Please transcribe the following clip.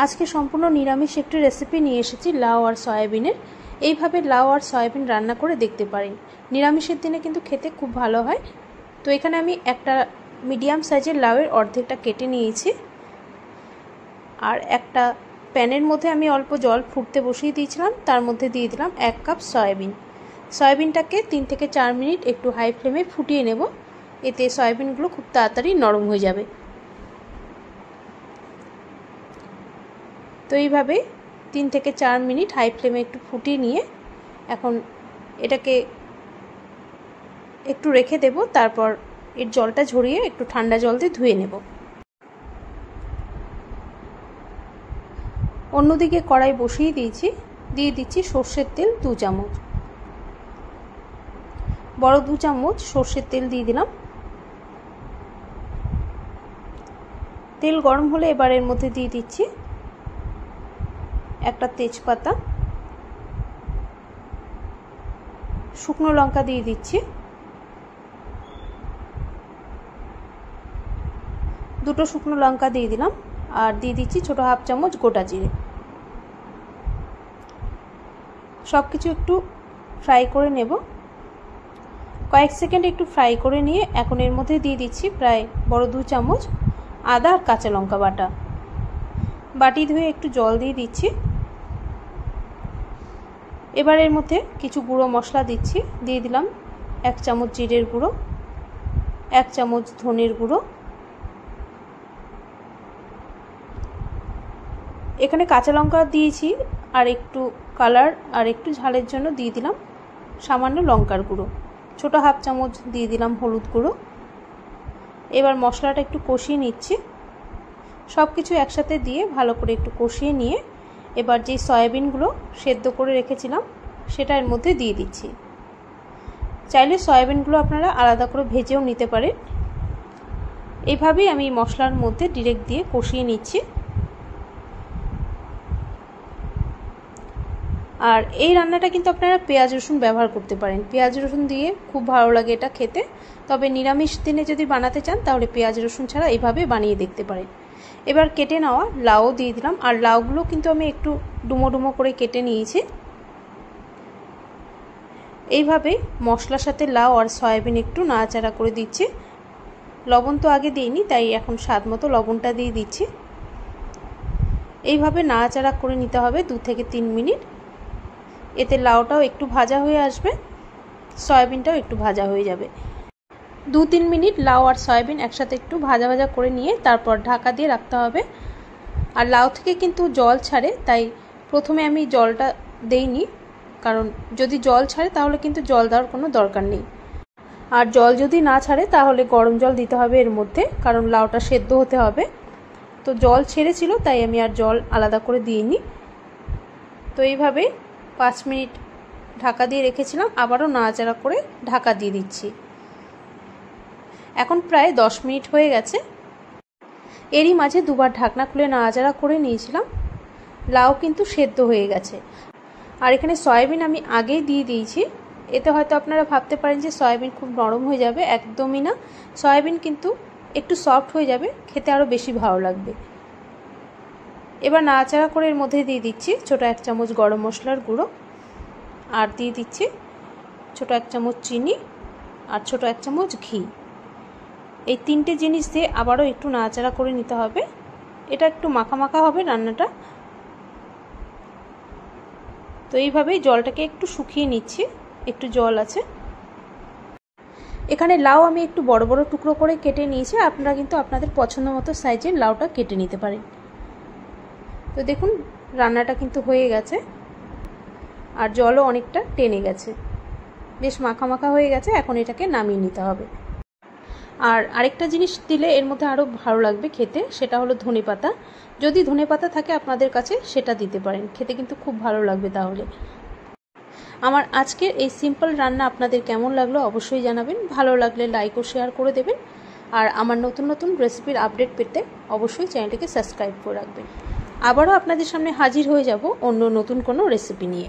আজকে সম্পূর্ণ নিরামিষ একটি রেসিপি নিয়ে এসেছি লাউ আর সয়াবিনের। এইভাবে লাউ আর সয়াবিন রান্না করে দেখতে পারেন। নিরামিষের দিনে কিন্তু খেতে খুব ভালো হয়। তো এখানে আমি একটা মিডিয়াম সাইজের লাউয়ের অর্ধেকটা কেটে নিয়েছি। আর একটা প্যানের মধ্যে আমি অল্প জল ফুটতে বসিয়ে দিয়েছিলাম, তার মধ্যে দিয়ে দিলাম 1 কাপ সয়াবিন। সয়াবিনটাকে 3 থেকে 4 মিনিট একটু হাই ফ্লেমে ফুটিয়ে নেব, এতে সয়াবিনগুলো খুব তাড়াতাড়ি নরম হয়ে যাবে। তো এইভাবে 3 থেকে 4 মিনিট হাই ফ্লেমে একটু ফুটিয়ে নিয়ে এখন এটাকে একটু রেখে দেব, তারপর এর জলটা ঝরিয়ে একটু ঠান্ডা জল দিয়ে ধুয়ে নেব। অন্যদিকে কড়াই বসিয়ে দিয়েছি, দিয়ে দিচ্ছি সর্ষের তেল 2 চামচ, বড় 2 চামচ সর্ষের তেল দিয়ে দিলাম। তেল গরম হলে এবার এর মধ্যে দিয়ে দিচ্ছি একটা তেজপাতা, শুকনো লঙ্কা দিয়ে দিচ্ছি, 2টো শুকনো লঙ্কা দিয়ে দিলাম, আর দিয়ে দিচ্ছি ছোট হাফ চামচ গোটা জিরে। সব কিছু একটু ফ্রাই করে নেব। কয়েক সেকেন্ড একটু ফ্রাই করে নিয়ে এখন এর মধ্যে দিয়ে দিচ্ছি প্রায় বড় 2 চামচ আদা আর কাঁচা লঙ্কা বাটা। বাটি ধুয়ে একটু জল দিয়ে দিচ্ছি। এবার এর মধ্যে কিছু গুঁড়ো মশলা দিচ্ছি। দিয়ে দিলাম 1 চামচ জিরের গুঁড়ো, 1 চামচ ধনের গুঁড়ো, এখানে কাঁচা লঙ্কা দিয়েছি আর একটু কালার আর একটু ঝালের জন্য দিয়ে দিলাম সামান্য লঙ্কার গুঁড়ো, ছোট হাফ চামচ দিয়ে দিলাম হলুদ গুঁড়ো। এবার মশলাটা একটু কষিয়ে নিচ্ছি। সব কিছু একসাথে দিয়ে ভালো করে একটু কষিয়ে নিয়ে এবার যে সয়াবিনগুলো সেদ্ধ করে রেখেছিলাম সেটা এর মধ্যে দিয়ে দিচ্ছি। চাইলে সয়াবিনগুলো আপনারা আলাদা করে ভেজেও নিতে পারেন। এইভাবেই আমি মশলার মধ্যে ডিরেক্ট দিয়ে কষিয়ে নিচ্ছি। আর এই রান্নাটা কিন্তু আপনারা পেঁয়াজ রসুন ব্যবহার করতে পারেন। পেঁয়াজ রসুন দিয়ে খুব ভালো লাগে এটা খেতে। তবে নিরামিষ দিনে যদি বানাতে চান তাহলে পেঁয়াজ রসুন ছাড়া এইভাবে বানিয়ে দেখতে পারেন। এবার কেটে নেওয়া লাউ দিয়ে দিলাম, আর লাউগুলো কিন্তু আমি একটু ডুমো ডুমো করে কেটে নিয়েছি। এইভাবে মশলার সাথে লাউ আর সয়াবিন একটু নাড়াচাড়া করে দিচ্ছি। লবণ তো আগে দিইনি, তাই এখন স্বাদ মতো লবণটা দিয়ে দিচ্ছি। এইভাবে নাড়াচাড়া করে নিতে হবে 2 থেকে 3 মিনিট। এতে লাউটাও একটু ভাজা হয়ে আসবে, সয়াবিনটাও একটু ভাজা হয়ে যাবে। 2-3 মিনিট লাউ আর সয়াবিন একসাথে একটু ভাজা ভাজা করে নিয়ে তারপর ঢাকা দিয়ে রাখতে হবে। আর লাউ থেকে কিন্তু জল ছাড়ে, তাই প্রথমে আমি জলটা দেইনি, কারণ যদি জল ছাড়ে তাহলে কিন্তু জল দেওয়ার কোনো দরকার নেই। আর জল যদি না ছাড়ে তাহলে গরম জল দিতে হবে এর মধ্যে, কারণ লাউটা সেদ্ধ হতে হবে। তো জল ছেড়েছিল তাই আমি আর জল আলাদা করে দিইনি। তো এইভাবে 5 মিনিট ঢাকা দিয়ে রেখেছিলাম, আবারও নাড়াচাড়া করে ঢাকা দিয়ে দিচ্ছি। এখন প্রায় 10 মিনিট হয়ে গেছে। এরই মাঝে দুবার ঢাকনা খুলে নাড়াচাড়া করে নিয়েছিলাম। লাউ কিন্তু সেদ্ধ হয়ে গেছে। আর এখানে সয়াবিন আমি আগেই দিয়ে দিয়েছি। এতে হয়তো আপনারা ভাবতে পারেন যে সয়াবিন খুব নরম হয়ে যাবে, একদমই না। সয়াবিন কিন্তু একটু সফট হয়ে যাবে, খেতে আরও বেশি ভালো লাগবে। এবার নাড়াচাড়া করে এর মধ্যে দিয়ে দিচ্ছি ছোট 1 চামচ গরম মশলার গুঁড়ো, আর দিয়ে দিচ্ছি ছোট 1 চামচ চিনি আর ছোট 1 চামচ ঘি। এই 3টে জিনিস দিয়ে আবারও একটু নাড়াচাড়া করে নিতে হবে। এটা একটু মাখা মাখা হবে রান্নাটা। তো এইভাবেই জলটাকে একটু শুকিয়ে নিচ্ছি, একটু জল আছে। এখানে লাউ আমি একটু বড় বড় টুকরো করে কেটে নিয়েছি, আপনারা কিন্তু আপনাদের পছন্দ মতো সাইজের লাউটা কেটে নিতে পারেন। তো দেখুন রান্নাটা কিন্তু হয়ে গেছে, আর জলও অনেকটা টেনে গেছে, বেশ মাখা মাখা হয়ে গেছে। এখন এটাকে নামিয়ে নিতে হবে। আর আরেকটা জিনিস দিলে এর মধ্যে আরও ভালো লাগবে খেতে, সেটা হলো ধনেপাতা। যদি ধনেপাতা থাকে আপনাদের কাছে সেটা দিতে পারেন, খেতে কিন্তু খুব ভালো লাগবে তাহলে। আমার আজকের এই সিম্পল রান্না আপনাদের কেমন লাগলো অবশ্যই জানাবেন। ভালো লাগলে লাইক ও শেয়ার করে দেবেন। আর আমার নতুন নতুন রেসিপির আপডেট পেতে অবশ্যই চ্যানেলটিকে সাবস্ক্রাইব করে রাখবেন। আবারও আপনাদের সামনে হাজির হয়ে যাব অন্য নতুন কোনো রেসিপি নিয়ে।